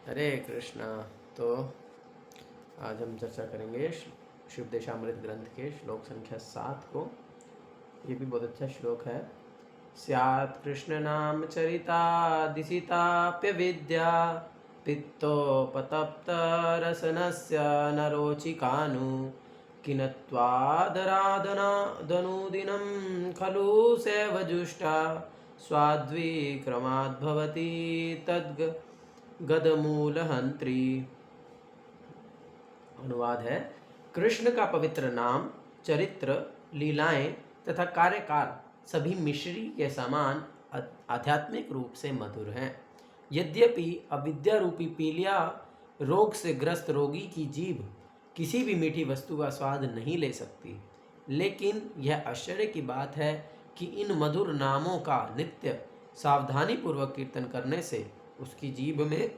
हरे कृष्णा। तो आज हम चर्चा करेंगे शिवदेशामृत ग्रंथ के श्लोक संख्या 7 को। ये भी बहुत अच्छा श्लोक है। स्यात् कृष्ण नाम चरितादिसिताप्य विद्या पित्तोपतप्त रसनस्य नरोचिकानु किनत्वादराधनादनुदिनं खलु सेवजुष्टा स्वाद्विक्रमाद्भवति गदमूलहंत्री। अनुवाद है, कृष्ण का पवित्र नाम, चरित्र, लीलाएं तथा कार्यकाल सभी मिश्री के समान आध्यात्मिक रूप से मधुर हैं। यद्यपि अविद्या रूपी पीलिया रोग से ग्रस्त रोगी की जीभ किसी भी मीठी वस्तु का स्वाद नहीं ले सकती, लेकिन यह आश्चर्य की बात है कि इन मधुर नामों का नित्य सावधानी पूर्वक कीर्तन करने से उसकी जीभ में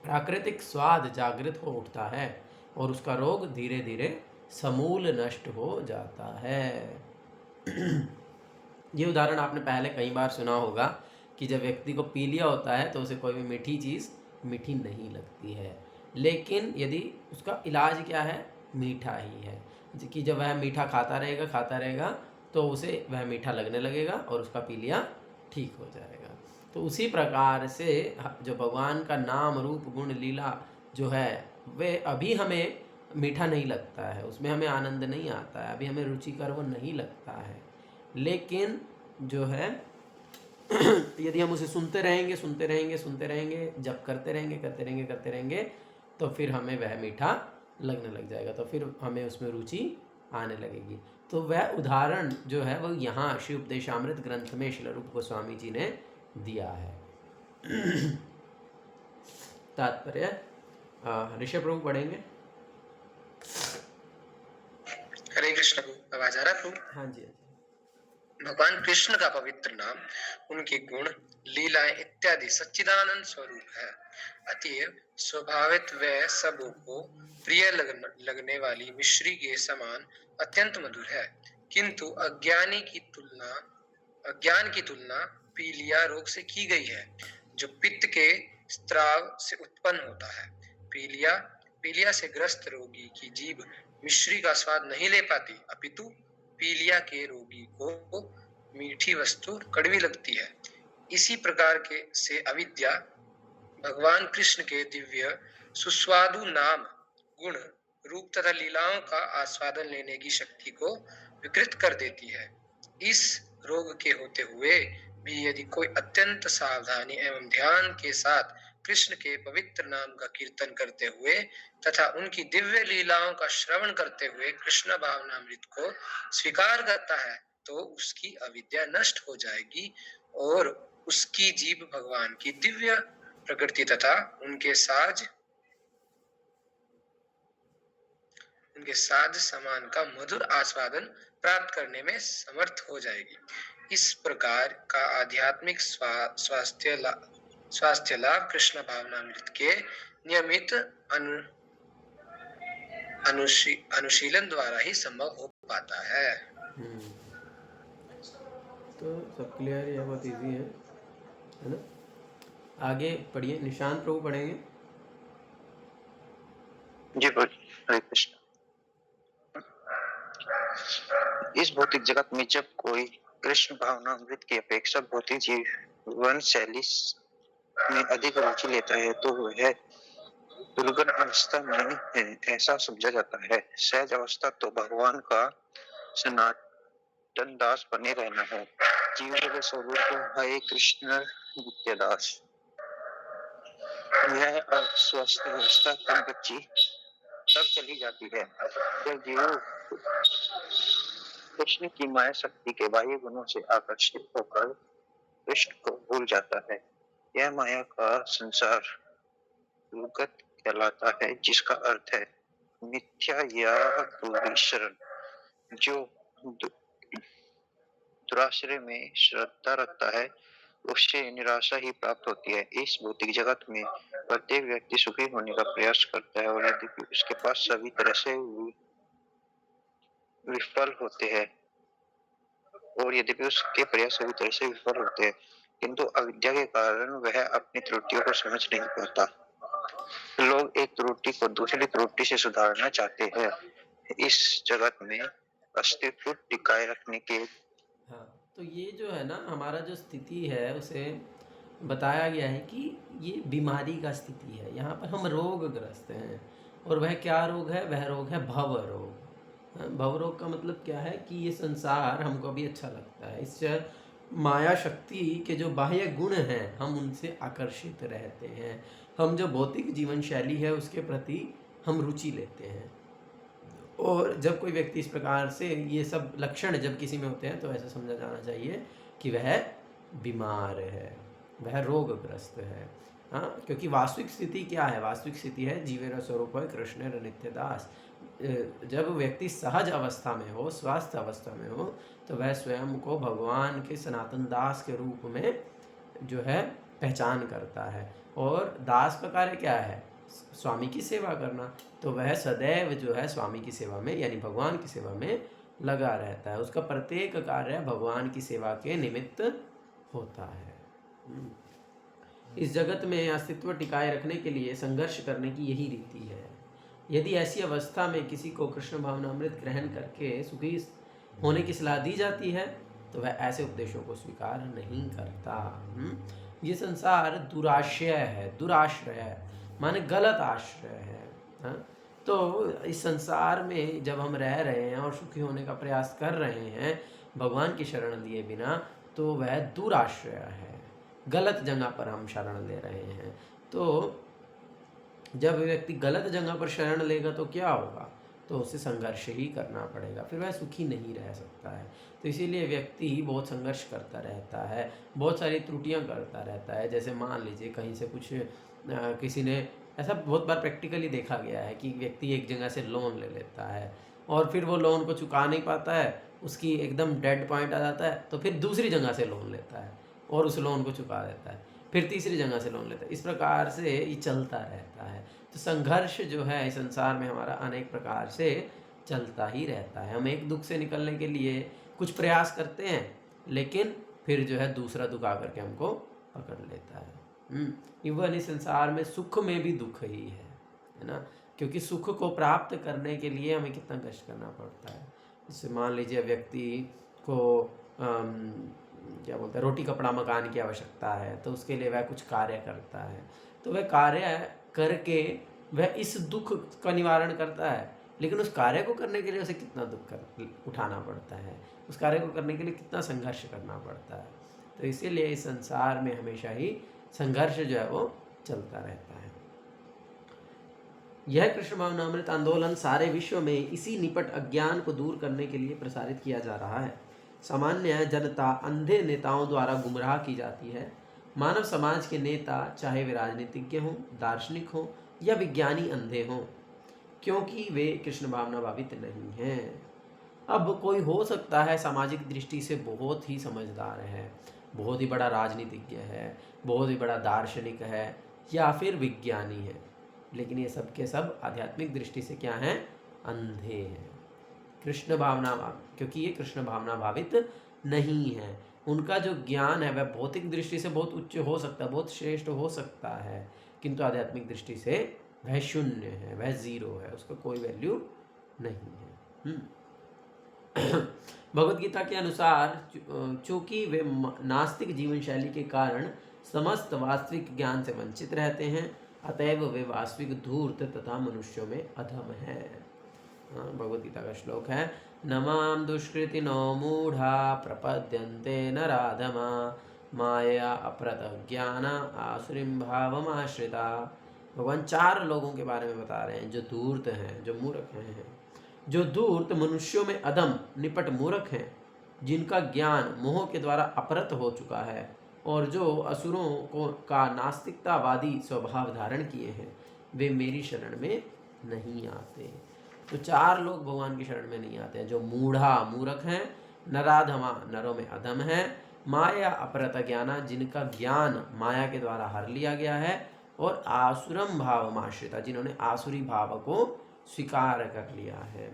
प्राकृतिक स्वाद जागृत हो उठता है और उसका रोग धीरे धीरे समूल नष्ट हो जाता है। ये उदाहरण आपने पहले कई बार सुना होगा कि जब व्यक्ति को पीलिया होता है तो उसे कोई भी मीठी चीज़ मीठी नहीं लगती है, लेकिन यदि उसका इलाज क्या है, मीठा ही है कि जब वह मीठा खाता रहेगा तो उसे वह मीठा लगने लगेगा और उसका पीलिया ठीक हो जाएगा। तो उसी प्रकार से जो भगवान का नाम रूप गुण लीला जो है वे अभी हमें मीठा नहीं लगता है, उसमें हमें आनंद नहीं आता है, अभी हमें रुचिकर वो नहीं लगता है, लेकिन जो है यदि हम उसे सुनते रहेंगे, जब करते रहेंगे तो फिर हमें वह मीठा लगने लग जाएगा, तो फिर हमें उसमें रुचि आने लगेगी। तो वह उदाहरण जो है वो यहाँ शिव उपदेशामृत ग्रंथ में श्रील रूप गोस्वामी जी ने दिया है। तात्पर्य ऋषभ प्रभु पढ़ेंगे। हरे कृष्ण को आवाज आ रहा प्रभु? हाँ जी, हाँ जी। भगवान कृष्ण का पवित्र नाम, उनके गुण, लीलाएं इत्यादि सच्चिदानंद स्वरूप है। अतएव स्वभावित व सबों को प्रिय लगने वाली मिश्री के समान अत्यंत मधुर है, किंतु अज्ञान की तुलना पीलिया रोग से की गई है, जो पित्त के स्त्राव से उत्पन्न होता है। पीलिया से ग्रस्त रोगी की जीभ मिश्री का स्वाद नहीं ले पाती, अपितु पीलिया के रोगी को मीठी वस्तु कड़वी लगती है। इसी प्रकार के से अविद्या भगवान कृष्ण के दिव्य सुस्वादु नाम, गुण, रूप तथा लीलाओं का आस्वादन लेने की शक्ति को विकृत कर देती है। इस रोग के होते हुए भी यदि कोई अत्यंत सावधानी एवं ध्यान के साथ कृष्ण के पवित्र नाम का कीर्तन करते हुए तथा उनकी दिव्य लीलाओं का श्रवण करते हुए कृष्ण भावनामृत को स्वीकार करता है, तो उसकी अविद्या नष्ट हो जाएगी और उसकी जीभ भगवान की दिव्य प्रकृति तथा उनके साज समान का मधुर आस्वादन प्राप्त करने में समर्थ हो जाएगी। इस प्रकार का आध्यात्मिक स्वास्थ्य लाभ कृष्ण भावनामृत के नियमित अनुशीलन द्वारा ही संभव हो पाता है। तो सब क्लियर है, बहुत इजी है ना। आगे पढ़िए, निशांत प्रभु पढ़ेंगे। जी बोलिए। हरे कृष्ण। इस भौतिक जगत में जब कोई कृष्ण भावनामृत की अपेक्षा भौतिक जीवन शैली में अधिक रुचि लेता है तो वह दुर्गुण अवस्था में है, ऐसा समझा जाता है। सहज अवस्था तो भगवान का सनातन दास बने रहना है। जीवन के स्वरूप है कृष्ण नित्य दास। यह अस्वस्थ अवस्था तब चली जाती है जब जीव कृष्ण की माया शक्ति के बाह्य गुणों से आकर्षित होकर कृष्ण को भूल जाता है। यह माया का संसार रुगत कहलाता है, जिसका अर्थ है मिथ्या या बुरी शरण। जो दुराश्रय में श्रद्धा रखता है उससे निराशा ही प्राप्त होती है। इस भौतिक जगत में प्रत्येक व्यक्ति सुखी होने का प्रयास करता है और यदि उसके पास सभी तरह से विफल होते हैं उसके प्रयास सभी तरह से विफल होते हैं, किंतु अविद्या के कारण वह अपनी त्रुटियों को समझ नहीं पाता। लोग एक त्रुटि को दूसरी त्रुटि से सुधारना चाहते हैं। इस जगत में अस्तित्व टिकाए रखने के हाँ, तो ये जो है ना हमारा जो स्थिति है उसे बताया गया है कि ये बीमारी का स्थिति है। यहाँ पर हम रोगग्रस्त हैं और वह क्या रोग है? वह रोग है भव रोग। भव रोग का मतलब क्या है कि ये संसार हमको अभी अच्छा लगता है, इस माया शक्ति के जो बाह्य गुण हैं हम उनसे आकर्षित रहते हैं, हम जो भौतिक जीवन शैली है उसके प्रति हम रुचि लेते हैं। और जब कोई व्यक्ति इस प्रकार से ये सब लक्षण जब किसी में होते हैं तो ऐसा समझा जाना चाहिए कि वह बीमार है, वह रोगग्रस्त है। हाँ, क्योंकि वास्तविक स्थिति क्या है? वास्तविक स्थिति है जीवेर स्वरूप है कृष्ण नित्य दास। जब व्यक्ति सहज अवस्था में हो, स्वस्थ अवस्था में हो, तो वह स्वयं को भगवान के सनातन दास के रूप में जो है पहचान करता है। और दास का कार्य क्या है? स्वामी की सेवा करना। तो वह सदैव जो है स्वामी की सेवा में यानी भगवान की सेवा में लगा रहता है, उसका प्रत्येक कार्य भगवान की सेवा के निमित्त होता है। इस जगत में अस्तित्व टिकाए रखने के लिए संघर्ष करने की यही रीति है। यदि ऐसी अवस्था में किसी को कृष्ण भावनामृत ग्रहण करके सुखी होने की सलाह दी जाती है तो वह ऐसे उपदेशों को स्वीकार नहीं करता। ये संसार दुराश्रय है, दुराश्रय है माने गलत आश्रय है। हाँ? तो इस संसार में जब हम रह रहे हैं और सुखी होने का प्रयास कर रहे हैं भगवान की शरण लिए बिना, तो वह दुराश्रय है, गलत जगह पर हम शरण ले रहे हैं। तो जब व्यक्ति गलत जगह पर शरण लेगा तो क्या होगा? तो उसे संघर्ष ही करना पड़ेगा, फिर वह सुखी नहीं रह सकता है। तो इसीलिए व्यक्ति बहुत संघर्ष करता रहता है, बहुत सारी त्रुटियां करता रहता है। जैसे मान लीजिए कहीं से कुछ किसी ने, ऐसा बहुत बार प्रैक्टिकली देखा गया है कि व्यक्ति एक जगह से लोन ले लेता है और फिर वो लोन को चुका नहीं पाता है, उसकी एकदम डेड पॉइंट आ जाता है, तो फिर दूसरी जगह से लोन लेता है और उस लोन को चुका देता है, फिर तीसरी जगह से लोन लेता है। इस प्रकार से ये चलता रहता है। तो संघर्ष जो है इस संसार में हमारा अनेक प्रकार से चलता ही रहता है। हम एक दुख से निकलने के लिए कुछ प्रयास करते हैं, लेकिन फिर जो है दूसरा दुख आकर के हमको पकड़ लेता है। इवन इस संसार में सुख में भी दुख ही है ना, क्योंकि सुख को प्राप्त करने के लिए हमें कितना कष्ट करना पड़ता है। जैसे मान लीजिए व्यक्ति को क्या बोलते हैं, रोटी कपड़ा मकान की आवश्यकता है, तो उसके लिए वह कुछ कार्य करता है, तो वह कार्य करके वह इस दुख का निवारण करता है, लेकिन उस कार्य को करने के लिए उसे कितना दुख उठाना पड़ता है, उस कार्य को करने के लिए कितना संघर्ष करना पड़ता है। तो इसीलिए इस संसार में हमेशा ही संघर्ष जो है वो चलता रहता है। यह कृष्ण भावनामृत आंदोलन सारे विश्व में इसी निपट अज्ञान को दूर करने के लिए प्रसारित किया जा रहा है। सामान्य जनता अंधे नेताओं द्वारा गुमराह की जाती है। मानव समाज के नेता चाहे वे राजनीतिज्ञ हों, दार्शनिक हों या विज्ञानी अंधे हों, क्योंकि वे कृष्ण भावना भावित नहीं हैं। अब कोई हो सकता है सामाजिक दृष्टि से बहुत ही समझदार है, बहुत ही बड़ा राजनीतिज्ञ है, बहुत ही बड़ा दार्शनिक है या फिर विज्ञानी है, लेकिन ये सब के सब आध्यात्मिक दृष्टि से क्या हैं? अंधे हैं। कृष्ण भावना, क्योंकि ये कृष्ण भावना भावित नहीं है। उनका जो ज्ञान है वह भौतिक दृष्टि से बहुत उच्च हो सकता है, बहुत श्रेष्ठ हो सकता है, किंतु आध्यात्मिक दृष्टि से वह शून्य है, वह जीरो है, उसका कोई वैल्यू नहीं है। भगवद गीता के अनुसार चूंकि वे नास्तिक जीवन शैली के कारण समस्त वास्तविक ज्ञान से वंचित रहते हैं, अतएव वे वास्तविक धूर्त तथा मनुष्यों में अधम है। भगवद गीता का श्लोक है, नमाम दुष्कृति नो मूढ़ा प्रपद्यन्ते नराधमा माया अपरत ज्ञान आसुरीं भावमाश्रिता। भगवान 4 लोगों के बारे में बता रहे हैं जो धूर्त हैं, जो मूर्ख हैं। जो धूर्त मनुष्यों में अधम निपट मूर्ख हैं, जिनका ज्ञान मोह के द्वारा अपरत हो चुका है और जो असुरों को का नास्तिकतावादी स्वभाव धारण किए हैं, वे मेरी शरण में नहीं आते। तो 4 लोग भगवान की शरण में नहीं आते हैं, जो मूढ़ा मूर्ख हैं, नराधमा नरों में अधम है, माया अपरत ज्ञाना जिनका ज्ञान माया के द्वारा हर लिया गया है, और आसुरम भावमाश्रिता जिन्होंने आसुरी भाव को स्वीकार कर लिया है।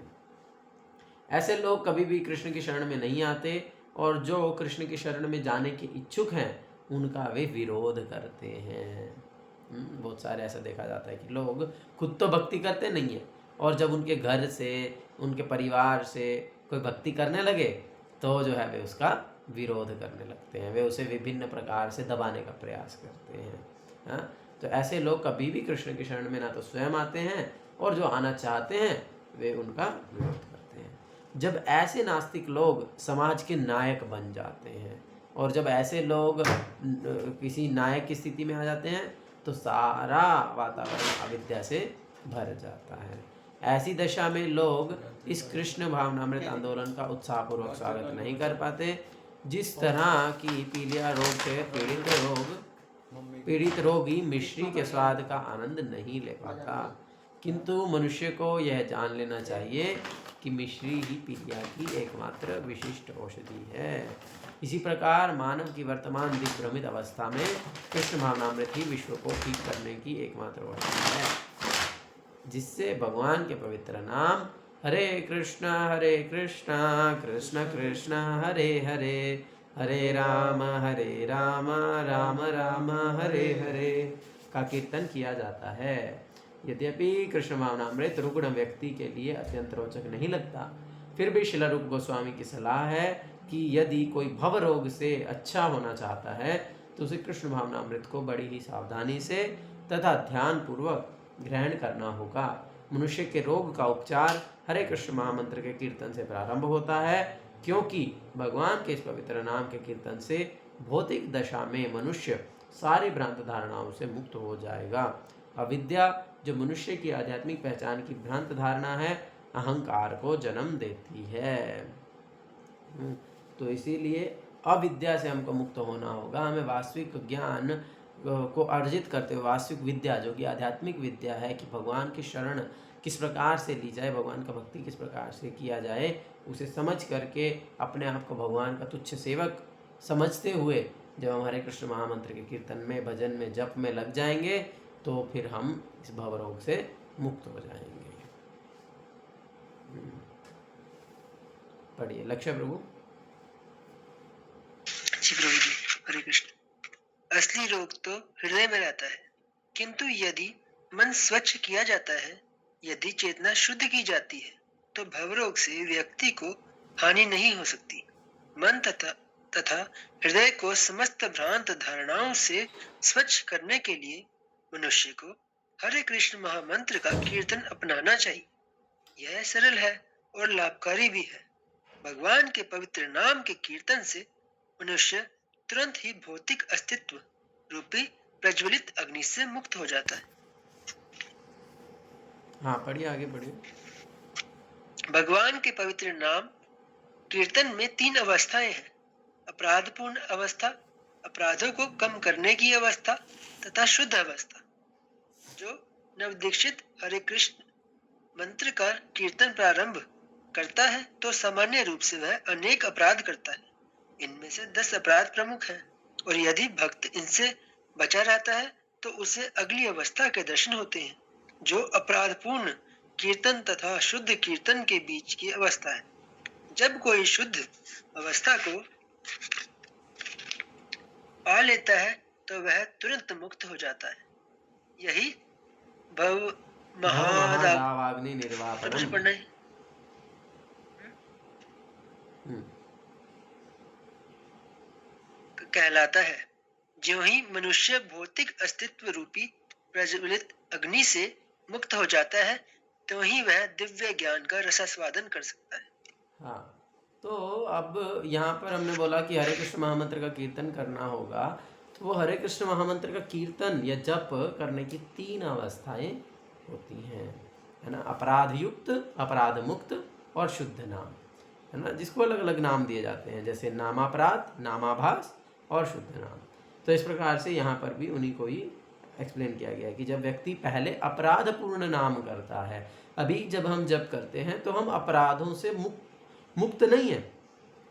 ऐसे लोग कभी भी कृष्ण की शरण में नहीं आते, और जो कृष्ण की शरण में जाने के इच्छुक हैं उनका वे विरोध करते हैं। बहुत सारे ऐसा देखा जाता है कि लोग खुद तो भक्ति करते नहीं है, और जब उनके घर से, उनके परिवार से कोई भक्ति करने लगे तो जो है वे उसका विरोध करने लगते हैं, वे उसे विभिन्न प्रकार से दबाने का प्रयास करते हैं। हाँ, तो ऐसे लोग कभी भी कृष्ण की शरण में ना तो स्वयं आते हैं, और जो आना चाहते हैं वे उनका विरोध करते हैं। जब ऐसे नास्तिक लोग समाज के नायक बन जाते हैं, और जब ऐसे लोग किसी नायक की स्थिति में आ जाते हैं, तो सारा वातावरण अविद्या से भर जाता है। ऐसी दशा में लोग इस कृष्ण भावनामृत आंदोलन का उत्साहपूर्वक स्वागत नहीं कर पाते। जिस तरह की पीलिया रोग से पीड़ित रोगी मिश्री के स्वाद का आनंद नहीं ले पाता, किंतु मनुष्य को यह जान लेना चाहिए कि मिश्री ही पीलिया की एकमात्र विशिष्ट औषधि है। इसी प्रकार मानव की वर्तमान दिग्भ्रमित अवस्था में कृष्ण भावनामृत ही विश्व को ठीक करने की एकमात्र औषधि है, जिससे भगवान के पवित्र नाम हरे कृष्ण कृष्ण कृष्ण हरे हरे, हरे राम राम राम हरे हरे का कीर्तन किया जाता है। यद्यपि कृष्ण भावनामृत रुग्ण व्यक्ति के लिए अत्यंत रोचक नहीं लगता, फिर भी श्रील रूप गोस्वामी की सलाह है कि यदि कोई भव रोग से अच्छा होना चाहता है तो उसे कृष्ण भावनामृत को बड़ी ही सावधानी से तथा ध्यान पूर्वक ग्रहण करना होगा। मनुष्य के रोग का उपचार हरे कृष्ण महामंत्र के कीर्तन से प्रारंभ होता है, क्योंकि भगवान के इस पवित्र नाम के कीर्तन से भौतिक दशा में मनुष्य सारी भ्रांत धारणाओं से मुक्त हो जाएगा। अविद्या जो मनुष्य की आध्यात्मिक पहचान की भ्रांत धारणा है, अहंकार को जन्म देती है। तो इसीलिए अविद्या से हमको मुक्त होना होगा। हमें वास्तविक ज्ञान को अर्जित करते हुए वास्तविक विद्या जो कि आध्यात्मिक विद्या है कि भगवान की शरण किस प्रकार से ली जाए, भगवान का भक्ति किस प्रकार से किया जाए, उसे समझ करके अपने आप को भगवान का तुच्छ सेवक समझते हुए जब हम हरे कृष्ण महामंत्र के कीर्तन में, भजन में, जप में लग जाएंगे तो फिर हम इस भवरोग से मुक्त हो जाएंगे। पढ़िए लक्ष्य प्रभु। जी प्रभु जी, हरे कृष्ण। असली रोग तो हृदय में रहता है, किंतु यदि मन स्वच्छ किया जाता है, यदि चेतना शुद्ध की जाती है, तो भवरोग से व्यक्ति को हानि नहीं हो सकती। मन तथा हृदय को समस्त भ्रांत धारणाओं से स्वच्छ करने के लिए मनुष्य को हरे कृष्ण महामंत्र का कीर्तन अपनाना चाहिए। यह सरल है और लाभकारी भी है। भगवान के पवित्र नाम के कीर्तन से मनुष्य तुरंत ही भौतिक अस्तित्व रूपी प्रज्वलित अग्नि से मुक्त हो जाता है। हाँ पढ़िए, आगे बढ़िए। भगवान के पवित्र नाम कीर्तन में 3 अवस्थाएं हैं: अपराधपूर्ण अवस्था, अपराधों को कम करने की अवस्था तथा शुद्ध अवस्था। जो नवदीक्षित हरे कृष्ण मंत्र का कीर्तन प्रारंभ करता है तो सामान्य रूप से वह अनेक अपराध करता है। इनमें से 10 अपराध प्रमुख हैं, और यदि भक्त इनसे बचा रहता है तो उसे अगली अवस्था के दर्शन होते हैं, जो अपराधपूर्ण कीर्तन तथा शुद्ध कीर्तन के बीच की अवस्था है। जब कोई शुद्ध अवस्था को पा लेता है तो वह तुरंत मुक्त हो जाता है। यही भव महादावाग्नि निर्वापनम पढ़ना है। कहलाता है। ज्यों ही मनुष्य भौतिक अस्तित्व रूपी प्रज्वलित अग्नि से मुक्त हो जाता है, तो ही वह दिव्य ज्ञान का रसास्वादन कर सकता है। हाँ, तो अब यहाँ पर हमने बोला कि हरे कृष्ण महामंत्र का कीर्तन करना होगा, तो वो हरे कृष्ण महामंत्र का कीर्तन या जप करने की 3 अवस्थाएं होती हैं, है ना। अपराध युक्त, अपराध मुक्त और शुद्ध नाम, है ना, जिसको अलग अलग नाम दिए जाते हैं, जैसे नामापराध, नामाभास और शुद्ध नाम। तो इस प्रकार से यहाँ पर भी उन्हीं को ही एक्सप्लेन किया गया है कि जब व्यक्ति पहले अपराधपूर्ण नाम करता है, अभी जब हम जप करते हैं तो हम अपराधों से मुक्त नहीं है,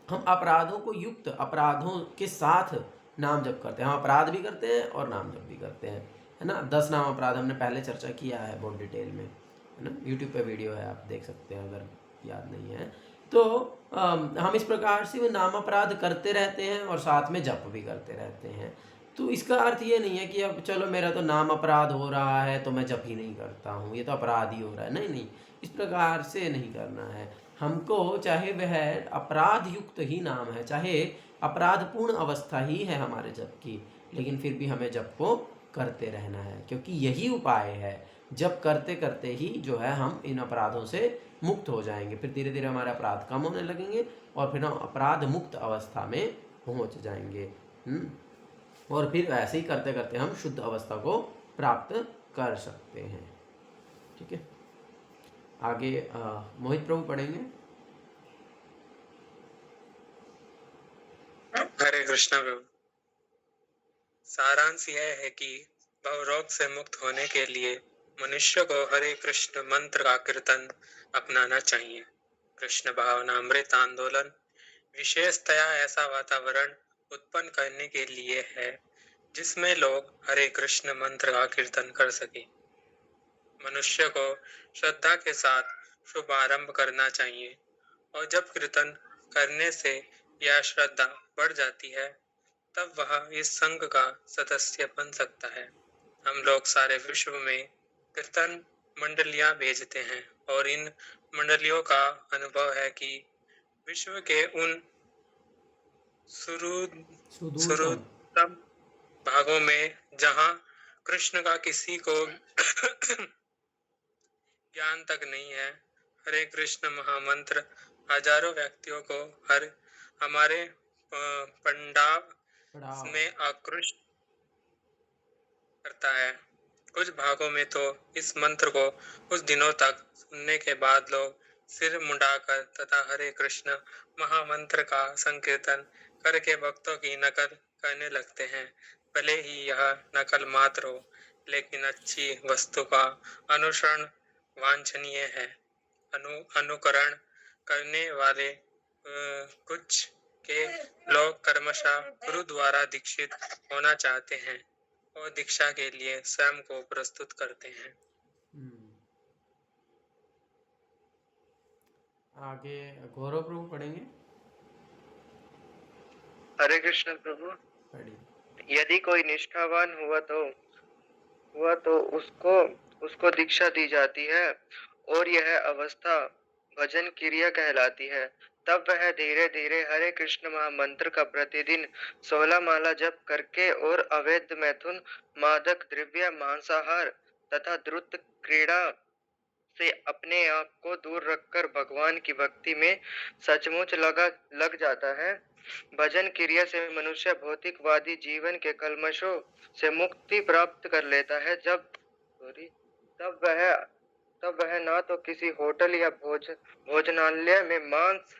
हम अपराधों को युक्त, अपराधों के साथ नाम जप करते हैं। हम अपराध भी करते हैं और नाम जप भी करते हैं, है ना। 10 नाम अपराध हमने पहले चर्चा किया है बहुत डिटेल में, है ना। यूट्यूब पे वीडियो है, आप देख सकते हैं अगर याद नहीं है तो। हम इस प्रकार से वो नाम अपराध करते रहते हैं और साथ में जप भी करते रहते हैं। तो इसका अर्थ ये नहीं है कि अब चलो मेरा तो नाम अपराध हो रहा है तो मैं जप ही नहीं करता हूँ, ये तो अपराध ही हो रहा है। नहीं नहीं, इस प्रकार से नहीं करना है हमको। चाहे वह अपराध युक्त ही नाम है, चाहे अपराधपूर्ण अवस्था ही है हमारे जप की, लेकिन फिर भी हमें जप को करते रहना है, क्योंकि यही उपाय है। जप करते करते ही जो है हम इन अपराधों से मुक्त हो जाएंगे, फिर धीरे धीरे हमारे अपराध कम होने लगेंगे और फिर हम अपराध मुक्त अवस्था में पहुंच जाएंगे। और फिर ऐसे ही करते करते हम शुद्ध अवस्था को प्राप्त कर सकते हैं। ठीक है, आगे मोहित प्रभु पढ़ेंगे। हरे कृष्णा प्रभु। सारांश यह है कि भवरोग से मुक्त होने के लिए मनुष्य को हरे कृष्ण मंत्र का कीर्तन अपनाना चाहिए। कृष्ण भावना अमृत आंदोलन विशेषतया ऐसा वातावरण उत्पन्न करने के लिए है जिसमें लोग हरे कृष्ण मंत्र का कीर्तन कर सके। मनुष्य को श्रद्धा के साथ शुभारंभ करना चाहिए, और जब कीर्तन करने से यह श्रद्धा बढ़ जाती है तब वह इस संघ का सदस्य बन सकता है। हम लोग सारे विश्व में कीर्तन मंडलियां भेजते हैं और इन मंडलियों का अनुभव है कि विश्व के उन सुदूरतम भागों में जहां कृष्ण का किसी को ज्ञान तक नहीं है, हरे कृष्ण महामंत्र हजारों व्यक्तियों को हमारे पंडाब में आकृष्ट करता है। कुछ भागों में तो इस मंत्र को कुछ दिनों तक सुनने के बाद लोग सिर मुंडाकर तथा हरे कृष्ण महामंत्र का संकीर्तन करके भक्तों की नकल करने लगते हैं। भले ही यह नकल मात्र हो, लेकिन अच्छी वस्तु का अनुसरण वांछनीय है। अनुकरण करने वाले कुछ के लोग कर्मशः गुरु द्वारा दीक्षित होना चाहते हैं और दीक्षा के लिए स्वयं को प्रस्तुत करते हैं। आगे गौरव प्रभु पढ़ेंगे। हरे कृष्ण प्रभु। पढ़िए। यदि कोई निष्ठावान हुआ तो उसको दीक्षा दी जाती है और यह अवस्था भजन क्रिया कहलाती है। तब वह धीरे धीरे हरे कृष्ण महामंत्र का प्रतिदिन 16 माला जप करके और अवैध मैथुन, मादक द्रव्य, मांसाहार तथा द्रुत क्रीड़ा से अपने आप को दूर रखकर भगवान की भक्ति में सचमुच लग जाता है। भजन क्रिया से मनुष्य भौतिकवादी जीवन के कलमशों से मुक्ति प्राप्त कर लेता है। तब वह ना तो किसी होटल या भोजनालय में मांस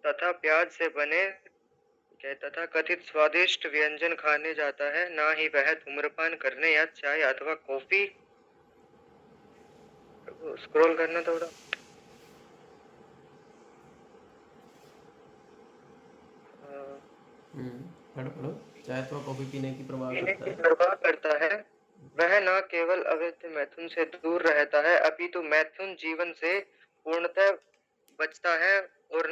तथा प्याज से बने तथा कथित स्वादिष्ट व्यंजन खाने जाता है, ना ही वह धूम्रपान करने या चाय अथवा कॉफी। स्क्रॉल करना थोड़ा। पढ़ो। चाय तो कॉफी पीने की प्रभाव करता है। वह न केवल अवैध मैथुन से दूर रहता है, अपितु मैथुन जीवन से पूर्णतः बचता है, और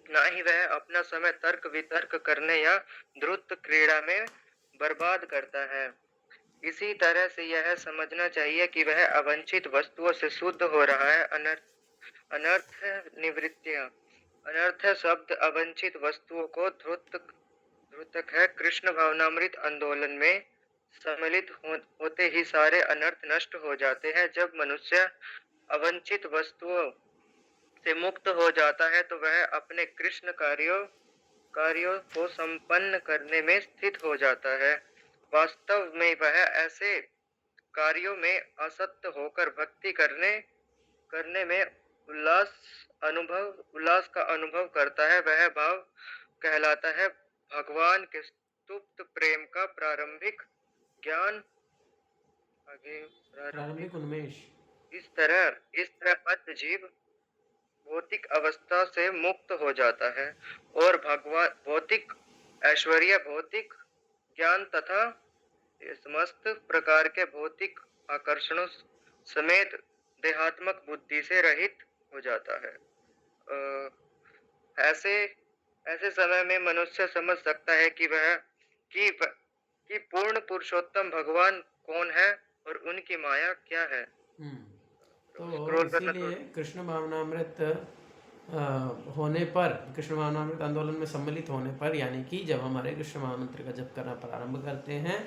ना ही वह अपना समय तर्क वितर्क करने या द्रुत क्रीड़ा में बर्बाद करता है। इसी तरह से यह समझना चाहिए कि वह अवांछित वस्तुओं से शुद्ध हो रहा है। अनर्थ निवृत्तियां। अनर्थ शब्द अवांछित वस्तुओं को द्रुतक है। कृष्ण भावनामृत आंदोलन में सम्मिलित होते ही सारे अनर्थ नष्ट हो जाते हैं। जब मनुष्य अवांछित वस्तुओं से मुक्त हो जाता है तो वह अपने कृष्ण कार्यों को संपन्न करने में स्थित हो जाता है। वास्तव में वह ऐसे कार्यों में आसक्त होकर भक्ति करने में उल्लास का अनुभव करता है। वह भाव कहलाता है भगवान के सुप्त प्रेम का प्रारंभिक ज्ञान। आगे प्रारंभिक उन्मेष। इस तरह मत जीव भौतिक अवस्था से मुक्त हो जाता है और भगवान भौतिक ऐश्वर्य, भौतिक ज्ञान तथा समस्त प्रकार के भौतिक आकर्षणों समेत देहात्मक बुद्धि से रहित हो जाता है। ऐसे समय में मनुष्य समझ सकता है कि कि पूर्ण पुरुषोत्तम भगवान कौन है और उनकी माया क्या है। तो स्क्रॉल करना इसीलिए थोड़ा। कृष्ण भावनामृत होने पर, कृष्ण भावनामृत आंदोलन में सम्मिलित होने पर, यानी कि जब हम हरे कृष्ण महामंत्र का जप करना प्रारंभ करते हैं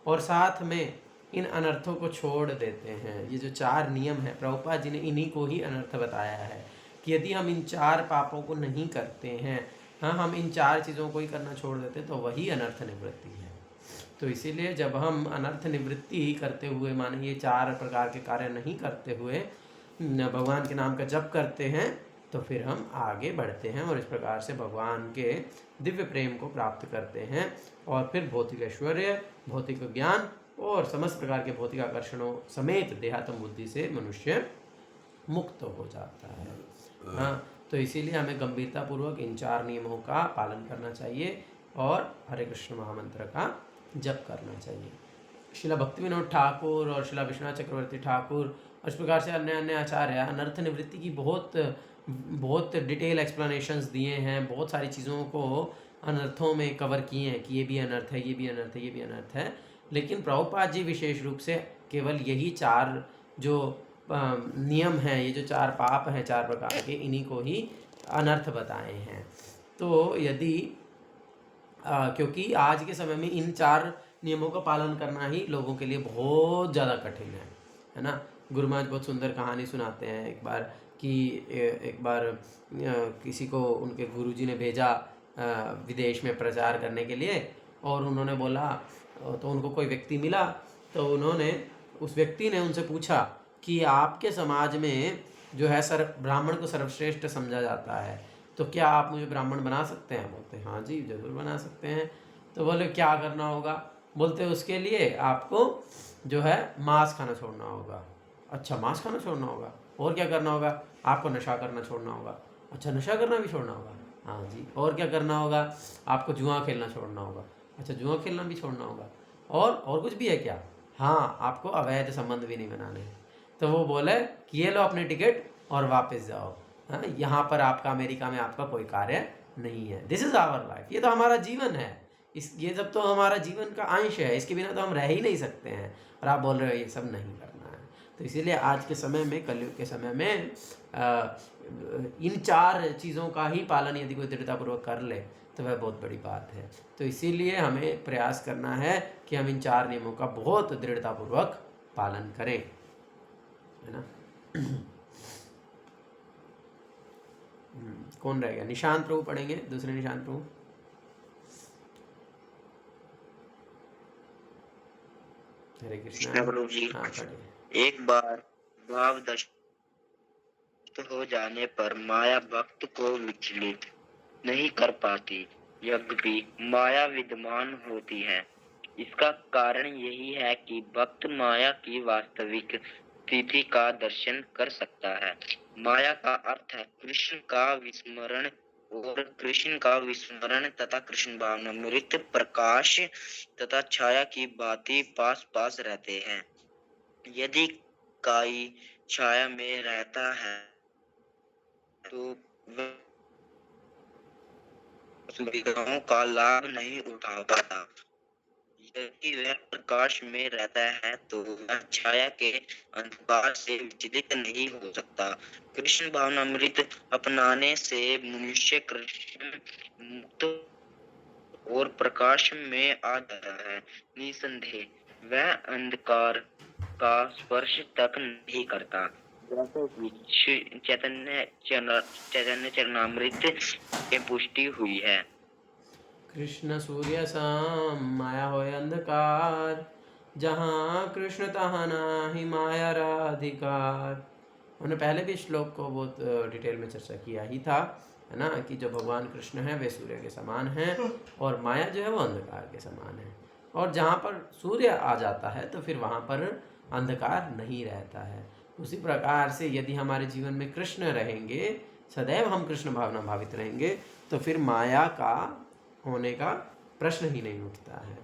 और साथ में इन अनर्थों को छोड़ देते हैं, ये जो 4 नियम है, प्रभुपाद जी ने इन्हीं को ही अनर्थ बताया है कि यदि हम इन 4 पापों को नहीं करते हैं, हाँ, हम इन 4 चीज़ों को ही करना छोड़ देते हैं, तो वही अनर्थ निवृत्ति है। तो इसीलिए जब हम अनर्थ निवृत्ति करते हुए, माने ये 4 प्रकार के कार्य नहीं करते हुए भगवान के नाम का जप करते हैं, तो फिर हम आगे बढ़ते हैं और इस प्रकार से भगवान के दिव्य प्रेम को प्राप्त करते हैं और फिर भौतिक ऐश्वर्य, भौतिक ज्ञान और समस्त प्रकार के भौतिक आकर्षणों समेत देहात्म बुद्धि से मनुष्य मुक्त हो जाता है। हाँ, तो इसीलिए हमें गंभीरतापूर्वक इन 4 नियमों का पालन करना चाहिए और हरे कृष्ण महामंत्र का जप करना चाहिए। शिला भक्ति विनोद ठाकुर और शिला विश्वनाथ चक्रवर्ती ठाकुर और इस प्रकार से अन्य अन्य आचार्य अनर्थ निवृत्ति की बहुत डिटेल एक्सप्लेनेशंस दिए हैं, बहुत सारी चीज़ों को अनर्थों में कवर किए हैं कि ये भी अनर्थ है, ये भी अनर्थ है, ये भी अनर्थ है। लेकिन प्रभुपाद जी विशेष रूप से केवल यही 4 जो नियम हैं, ये जो 4 पाप हैं 4 प्रकार के, इन्हीं को ही अनर्थ बताए हैं। तो यदि क्योंकि आज के समय में इन 4 नियमों का पालन करना ही लोगों के लिए बहुत ज़्यादा कठिन है ना। गुरु महाराज बहुत सुंदर कहानी सुनाते हैं एक बार कि एक बार किसी को उनके गुरुजी ने भेजा विदेश में प्रचार करने के लिए, और उन्होंने बोला, तो उनको कोई व्यक्ति मिला, तो उन्होंने, उस व्यक्ति ने उनसे पूछा कि आपके समाज में जो है ब्राह्मण को सर्वश्रेष्ठ समझा जाता है, तो क्या आप मुझे ब्राह्मण बना सकते हैं? बोलते हाँ जी ज़रूर बना सकते हैं। तो बोले क्या करना होगा? बोलते उसके लिए आपको जो है मांस खाना छोड़ना होगा। अच्छा, मांस खाना छोड़ना होगा, और क्या करना होगा? आपको नशा करना छोड़ना होगा। अच्छा, नशा करना भी छोड़ना होगा? हाँ जी। और क्या करना होगा? आपको जुआ खेलना छोड़ना होगा। अच्छा, जुआ खेलना भी छोड़ना होगा। और कुछ भी है क्या? हाँ, आपको अवैध संबंध भी नहीं बनाने हैं। तो वो बोले कि ये लो अपनी टिकट और वापस जाओ, हाँ, यहाँ पर आपका, अमेरिका में आपका कोई कार्य नहीं है। दिस इज़ आवर लाइफ, ये तो हमारा जीवन है, ये सब तो हमारा जीवन का अंश है, इसके बिना तो हम रह ही नहीं सकते हैं, और आप बोल रहे हो ये सब नहीं करना है। तो इसीलिए आज के समय में, कलयुग के समय में इन 4 चीज़ों का ही पालन यदि कोई दृढ़तापूर्वक कर ले तो वह बहुत बड़ी बात है। तो इसीलिए हमें प्रयास करना है कि हम इन 4 नियमों का बहुत दृढ़तापूर्वक पालन करें, है ना। कौन रह गया? निशांत प्रभु पढ़ेंगे, दूसरे निशांत प्रभु। हरे कृष्ण प्रभु जी। हाँ, पढ़िए। एक बार भाव दष्ट हो जाने पर माया भक्त को विचलित नहीं कर पाती, यद्यपि माया विद्यमान होती है। इसका कारण यही है कि भक्त माया की वास्तविक स्थिति का दर्शन कर सकता है। माया का अर्थ है कृष्ण का विस्मरण, और कृष्ण का विस्मरण तथा कृष्ण भावनामृत प्रकाश तथा छाया की भांति पास पास रहते हैं। यदि कोई छाया में रहता है तो वह सुविधाओं का लाभ नहीं उठा पाता। यदि वह प्रकाश में रहता है तो वह छाया के अंधकार से विचलित नहीं हो सकता। कृष्ण भावनामृत अपनाने से मनुष्य कृष्ण मुक्त और प्रकाश में आ जाता है। निसंदेह वह अंधकार का स्पर्श तक नहीं करता, जैसे कि चैतन्य चरणामृत की पुष्टि हुई है। कृष्ण सूर्य सम माया होय अंधकार, जहाँ कृष्ण तहाँ नाहि माया राधिकार। हमने पहले भी श्लोक को बहुत डिटेल में चर्चा किया ही था, है ना, कि जो भगवान कृष्ण है वे सूर्य के समान हैं और माया जो है वो अंधकार के समान है। और जहाँ पर सूर्य आ जाता है तो फिर वहाँ पर अंधकार नहीं रहता है। उसी प्रकार से यदि हमारे जीवन में कृष्ण रहेंगे, सदैव हम कृष्ण भावना भावित रहेंगे, तो फिर माया का होने का प्रश्न ही नहीं उठता है।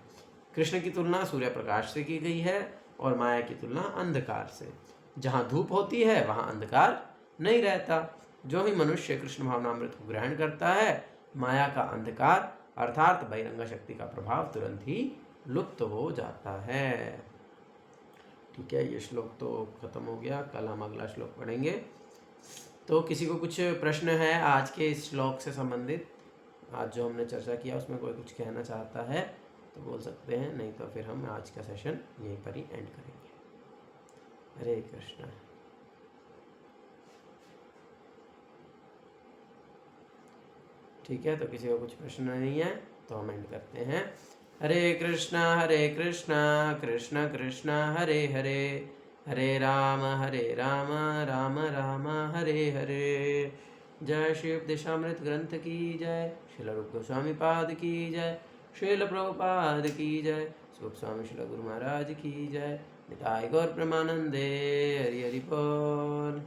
कृष्ण की तुलना सूर्य प्रकाश से की गई है और माया की तुलना अंधकार से। जहाँ धूप होती है वहाँ अंधकार नहीं रहता। जो ही मनुष्य कृष्ण भावनामृत को ग्रहण करता है, माया का अंधकार अर्थात बहिरंग शक्ति का प्रभाव तुरंत ही लुप्त हो जाता है। ठीक है, ये श्लोक तो खत्म हो गया, कल हम अगला श्लोक पढ़ेंगे। तो किसी को कुछ प्रश्न है आज के इस श्लोक से संबंधित, आज जो हमने चर्चा किया उसमें कोई कुछ कहना चाहता है तो बोल सकते हैं, नहीं तो फिर हम आज का सेशन यहीं पर ही एंड करेंगे। हरे कृष्णा। ठीक है, तो किसी को कुछ प्रश्न नहीं है तो हम एंड करते हैं। हरे कृष्णा कृष्ण कृष्ण हरे हरे, हरे राम राम राम हरे हरे। जय श्री उपदेशामृत ग्रंथ की जय, श्रील रूप गोस्वामी पाद की जय, श्रील प्रभुपाद की जय, स्वरूप स्वामी श्रील गुरु महाराज की जय। निताय गौर प्रेमानंदे, हरि हरि बोल।